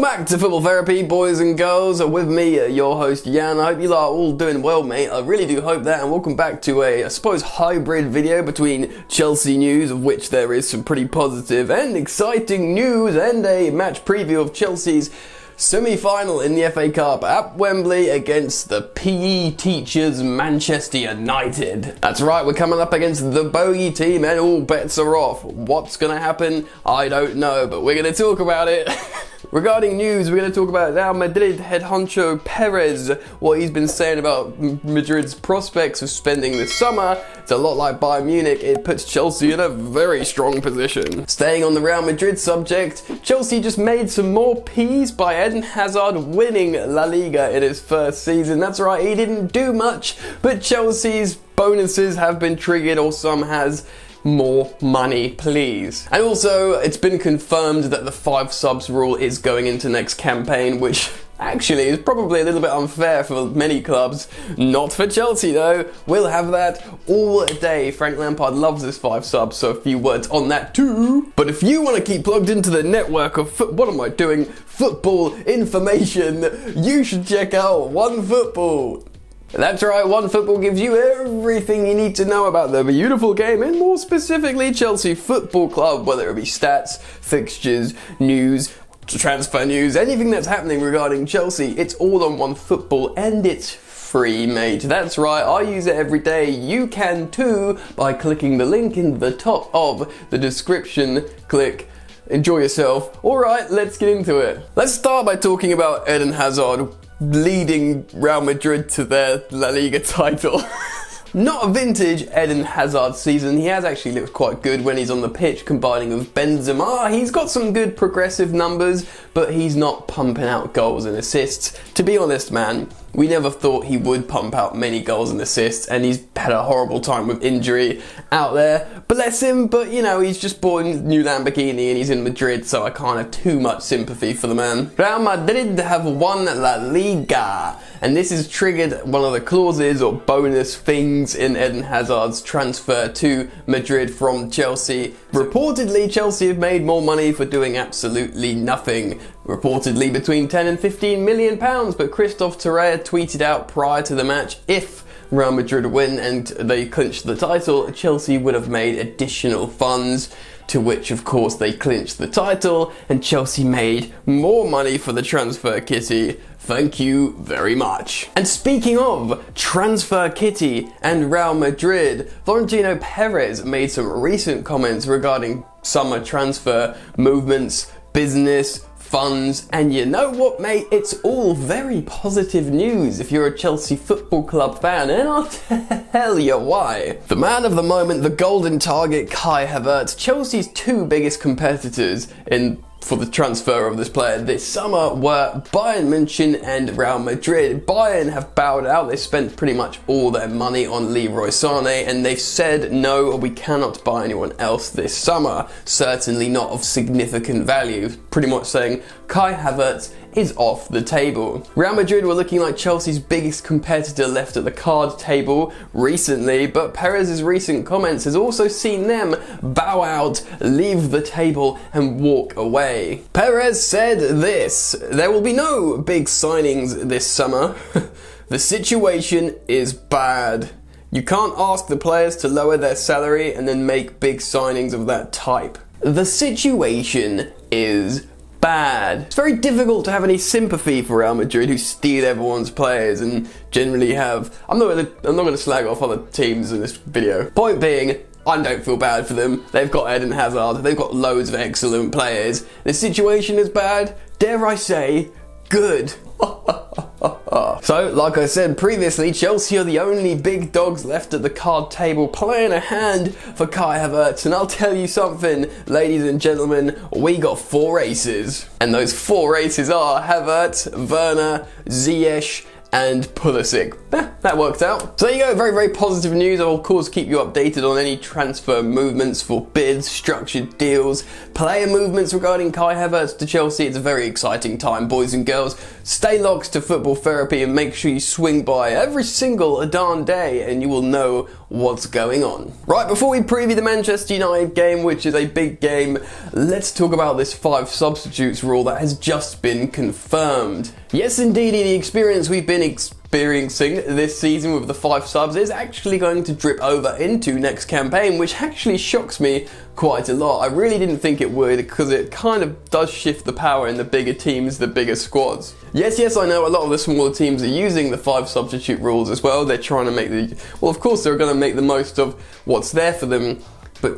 Welcome back to Football Therapy, boys and girls. With me, your host, Jan. I hope you are all doing well, mate. I really do hope that. And welcome back to I suppose, hybrid video between Chelsea news, of which there is some pretty positive and exciting news, and a match preview of Chelsea's semi-final in the FA Cup at Wembley against the PE teachers Manchester United. That's right, we're coming up against the bogey team and all bets are off. What's going to happen? I don't know, but we're going to talk about it. Regarding news, we're going to talk about Real Madrid head honcho Perez, what he's been saying about Madrid's prospects of spending this summer. It's a lot like Bayern Munich, it puts Chelsea in a very strong position. Staying on the Real Madrid subject, Chelsea just made some more peas by Eden Hazard winning La Liga in his first season. That's right, he didn't do much, but Chelsea's bonuses have been triggered, or some has. More money, please. And also, it's been confirmed that the 5 subs rule is going into next campaign, which actually is probably a little bit unfair for many clubs. Not for Chelsea though. We'll have that all day. Frank Lampard loves this 5 subs, so a few words on that too. But if you want to keep plugged into the network of football information, you should check out OneFootball. That's right, OneFootball gives you everything you need to know about the beautiful game, and more specifically Chelsea Football Club, whether it be stats, fixtures, news, transfer news, anything that's happening regarding Chelsea. It's all on OneFootball and it's free, mate. That's right, I use it every day. You can too by clicking the link in the top of the description. Click. Enjoy yourself. Alright, let's get into it. Let's start by talking about Eden Hazard leading Real Madrid to their La Liga title. Not a vintage Eden Hazard season. He has actually looked quite good when he's on the pitch, combining with Benzema. He's got some good progressive numbers, but he's not pumping out goals and assists. To be honest, man, we never thought he would pump out many goals and assists, and he's had a horrible time with injury out there. Bless him, but you know, he's just bought a new Lamborghini and he's in Madrid, so I can't have too much sympathy for the man. Real Madrid have won La Liga, and this has triggered one of the clauses or bonus things in Eden Hazard's transfer to Madrid from Chelsea. Reportedly, Chelsea have made more money for doing absolutely nothing. Reportedly between 10 and 15 million pounds, but Christophe Torreira tweeted out prior to the match, if Real Madrid win and they clinch the title, Chelsea would have made additional funds, to which of course they clinched the title and Chelsea made more money for the transfer kitty. Thank you very much. And speaking of transfer kitty and Real Madrid, Florentino Perez made some recent comments regarding summer transfer movements, business, funds, and you know what, mate? It's all very positive news if you're a Chelsea Football Club fan, and I'll tell you why. The man of the moment, the golden target, Kai Havertz, Chelsea's 2 biggest competitors for the transfer of this player this summer were Bayern Munich and Real Madrid. Bayern have bowed out. They spent pretty much all their money on Leroy Sané, and they've said no, we cannot buy anyone else this summer, certainly not of significant value, pretty much saying Kai Havertz is off the table. Real Madrid were looking like Chelsea's biggest competitor left at the card table recently, but Perez's recent comments has also seen them bow out, leave the table and walk away. Perez said this: "There will be no big signings this summer. The situation is bad. You can't ask the players to lower their salary and then make big signings of that type. The situation is bad." It's very difficult to have any sympathy for Real Madrid, who steal everyone's players and generally have... I'm not going to slag off other teams in this video. Point being, I don't feel bad for them. They've got Eden Hazard, they've got loads of excellent players. The situation is bad, dare I say, good. So, like I said previously, Chelsea are the only big dogs left at the card table playing a hand for Kai Havertz, and I'll tell you something, ladies and gentlemen, we got 4 aces. And those 4 aces are Havertz, Werner, Ziyech, and Pulisic. That worked out. So there you go, very, very positive news. I'll of course keep you updated on any transfer movements for bids, structured deals, player movements regarding Kai Havertz to Chelsea. It's a very exciting time, boys and girls. Stay locked to Football Therapy and make sure you swing by every single darn day and you will know what's going on. Right, before we preview the Manchester United game, which is a big game, let's talk about this 5 substitutes rule that has just been confirmed. Yes, indeed, the experience we've been experiencing this season with the 5 subs is actually going to drip over into next campaign, which actually shocks me quite a lot. I really didn't think it would, because it kind of does shift the power in the bigger teams, the bigger squads. Yes, I know a lot of the smaller teams are using the 5 substitute rules as well. They're trying to make well, of course they're going to make the most of what's there for them, but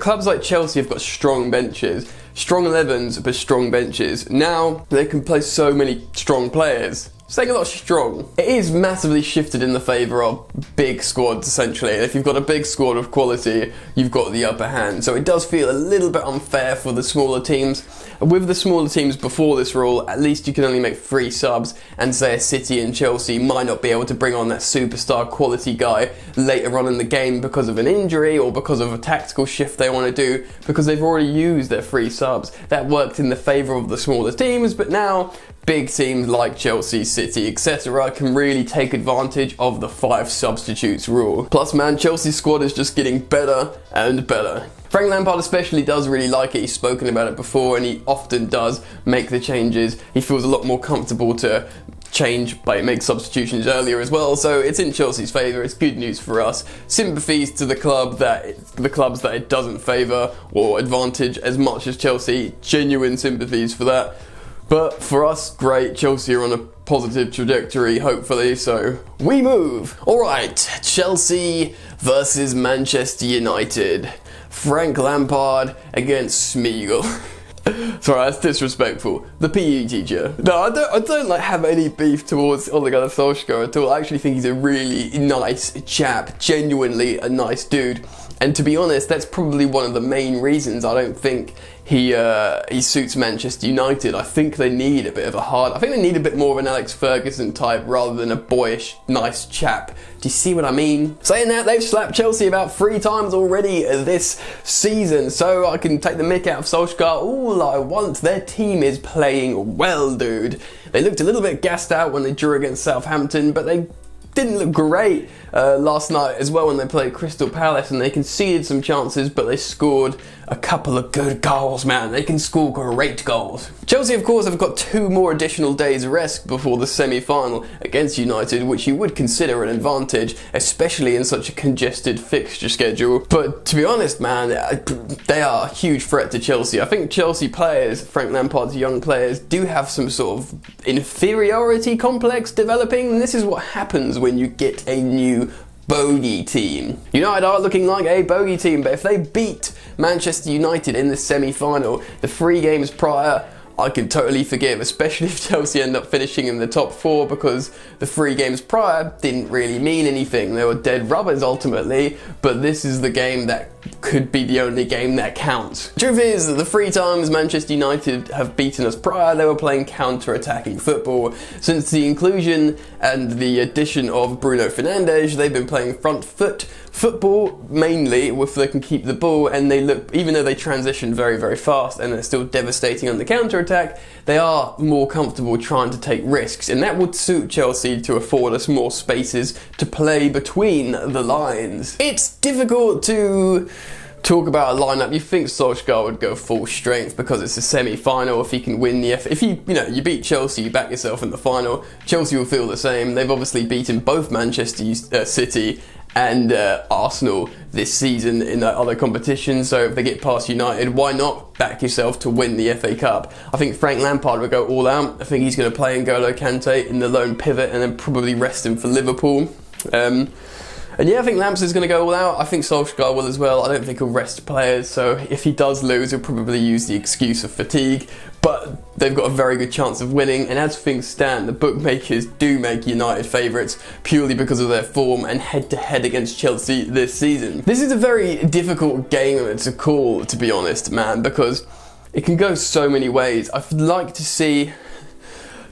clubs like Chelsea have got strong benches, strong 11s, but strong benches. Now they can play so many strong players. Saying a lot strong. It is massively shifted in the favour of big squads, essentially. And if you've got a big squad of quality, you've got the upper hand. So it does feel a little bit unfair for the smaller teams. With the smaller teams before this rule, at least you can only make 3 subs, and say a City and Chelsea might not be able to bring on that superstar quality guy later on in the game because of an injury or because of a tactical shift they want to do, because they've already used their 3 subs. That worked in the favour of the smaller teams, but now big teams like Chelsea, City, etc. can really take advantage of the 5 substitutes rule. Plus, man, Chelsea's squad is just getting better and better. Frank Lampard especially does really like it. He's spoken about it before, and he often does make the changes. He feels a lot more comfortable to make substitutions earlier as well, so it's in Chelsea's favour. It's good news for us. Sympathies to the clubs that it doesn't favour or advantage as much as Chelsea. Genuine sympathies for that. But for us, great. Chelsea are on a positive trajectory, hopefully, so we move. Alright, Chelsea versus Manchester United. Frank Lampard against Smeagol. Sorry, that's disrespectful. The PE teacher. No, I don't have any beef towards Ole Gunnar Solskjaer at all. I actually think he's a really nice chap, genuinely a nice dude. And to be honest, that's probably one of the main reasons I don't think he suits Manchester United. I think they need a bit of I think they need a bit more of an Alex Ferguson type rather than a boyish, nice chap. Do you see what I mean? Saying that, they've slapped Chelsea about 3 times already this season, so I can take the mick out of Solskjaer all I want. Their team is playing well, dude. They looked a little bit gassed out when they drew against Southampton, but they didn't look great last night as well when they played Crystal Palace, and they conceded some chances, but they scored a couple of good goals, man. They can score great goals. Chelsea, of course, have got 2 more additional days rest before the semi-final against United, which you would consider an advantage, especially in such a congested fixture schedule. But to be honest, man, they are a huge threat to Chelsea. I think Chelsea players, Frank Lampard's young players, do have some sort of inferiority complex developing, and this is what happens when you get a new bogey team. United are looking like a bogey team, but if they beat Manchester United in the semi-final, the 3 games prior, I can totally forgive, especially if Chelsea end up finishing in the top 4, because the 3 games prior didn't really mean anything. They were dead rubbers ultimately, but this is the game that could be the only game that counts. Truth is that the 3 times Manchester United have beaten us prior, they were playing counter-attacking football. Since the inclusion and the addition of Bruno Fernandes, they've been playing front foot football mainly, if they can keep the ball, and they look, even though they transition very, very fast and they're still devastating on the counter-attack, they are more comfortable trying to take risks, and that would suit Chelsea to afford us more spaces to play between the lines. It's difficult to talk about a lineup. You think Solskjaer would go full strength because it's a semi-final. If he can win the if you beat Chelsea, you back yourself in the final. Chelsea will feel the same. They've obviously beaten both Manchester City and Arsenal this season in other competitions, so if they get past United, why not back yourself to win the FA Cup? I think Frank Lampard would go all out. I think he's going to play N'Golo Kante in the lone pivot and then probably rest him for Liverpool. And yeah, I think Lamps is going to go all out. I think Solskjaer will as well. I don't think he'll rest players, so if he does lose, he'll probably use the excuse of fatigue. But they've got a very good chance of winning, and as things stand, the bookmakers do make United favourites purely because of their form and head-to-head against Chelsea this season. This is a very difficult game to call, to be honest, man, because it can go so many ways. I'd like to see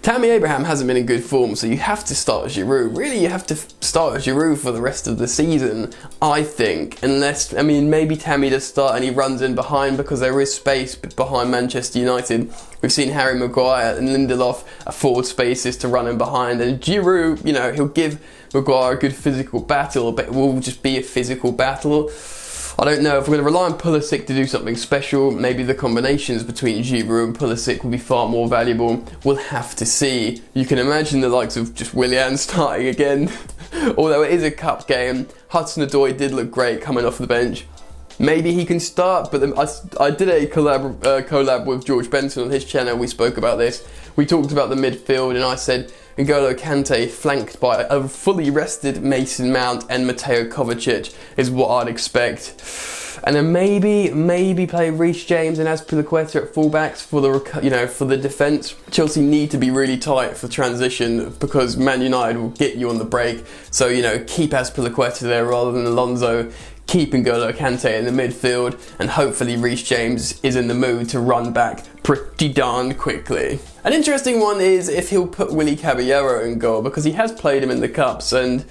Tammy Abraham hasn't been in good form, so you have to start Giroud. Really, you have to start Giroud for the rest of the season, I think. Unless, I mean, maybe Tammy does start and he runs in behind because there is space behind Manchester United. We've seen Harry Maguire and Lindelof afford spaces to run in behind, and Giroud, you know, he'll give Maguire a good physical battle, but it will just be a physical battle. I don't know, if we're going to rely on Pulisic to do something special, maybe the combinations between Giroud and Pulisic will be far more valuable. We'll have to see. You can imagine the likes of just Willian starting again. Although it is a cup game, Hudson-Odoi did look great coming off the bench. Maybe he can start, but then I did a collab with George Benson on his channel. We spoke about this. We talked about the midfield, and I said N'Golo Kante flanked by a fully rested Mason Mount and Mateo Kovacic is what I'd expect. And then maybe play Reece James and Azpilicueta at fullbacks for the defence. Chelsea need to be really tight for transition because Man United will get you on the break. So, you know, keep Azpilicueta there rather than Alonso. Keep N'Golo Kante in the midfield, and hopefully Reece James is in the mood to run back pretty darn quickly. An interesting one is if he'll put Willy Caballero in goal, because he has played him in the Cups, and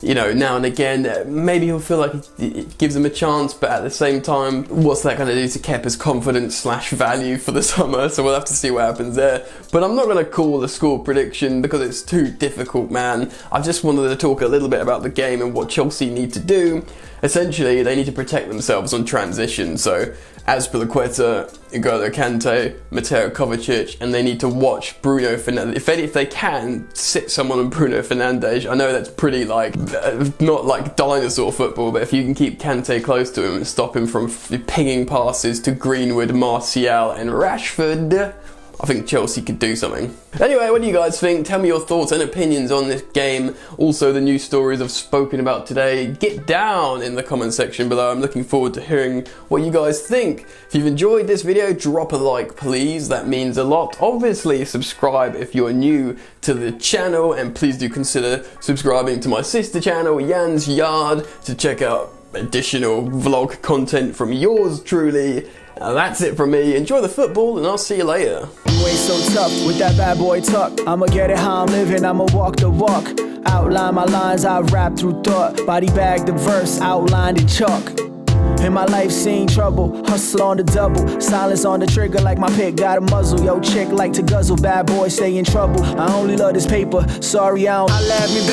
you know, now and again, maybe he'll feel like it gives him a chance, but at the same time, what's that going to do to Kepa's confidence / value for the summer? So we'll have to see what happens there. But I'm not going to call the score prediction because it's too difficult, man. I just wanted to talk a little bit about the game and what Chelsea need to do. Essentially, they need to protect themselves on transition. So Azpilicueta, N'Golo Kante, Mateo Kovacic, and they need to watch Bruno Fernandes. If they can, sit someone on Bruno Fernandes. I know that's pretty not like dinosaur football, but if you can keep Kante close to him and stop him from pinging passes to Greenwood, Martial and Rashford, I think Chelsea could do something. Anyway, what do you guys think? Tell me your thoughts and opinions on this game. Also, the news stories I've spoken about today. Get down in the comment section below. I'm looking forward to hearing what you guys think. If you've enjoyed this video, drop a like, please. That means a lot. Obviously, subscribe if you're new to the channel, and please do consider subscribing to my sister channel, Jan's Yard, to check out additional vlog content from yours truly. That's it from me. Enjoy the football, and I'll see you later. You ain't so tough with that bad boy tuck. I'ma get it how I'm living, I'ma walk the walk. Outline my lines, I rap through thought. Body bag the verse, outlined in chalk. In my life seen trouble, hustle on the double. Silence on the trigger like my pick got a muzzle. Yo chick like to guzzle, bad boy stay in trouble. I only love this paper, sorry I don't. I love me, baby.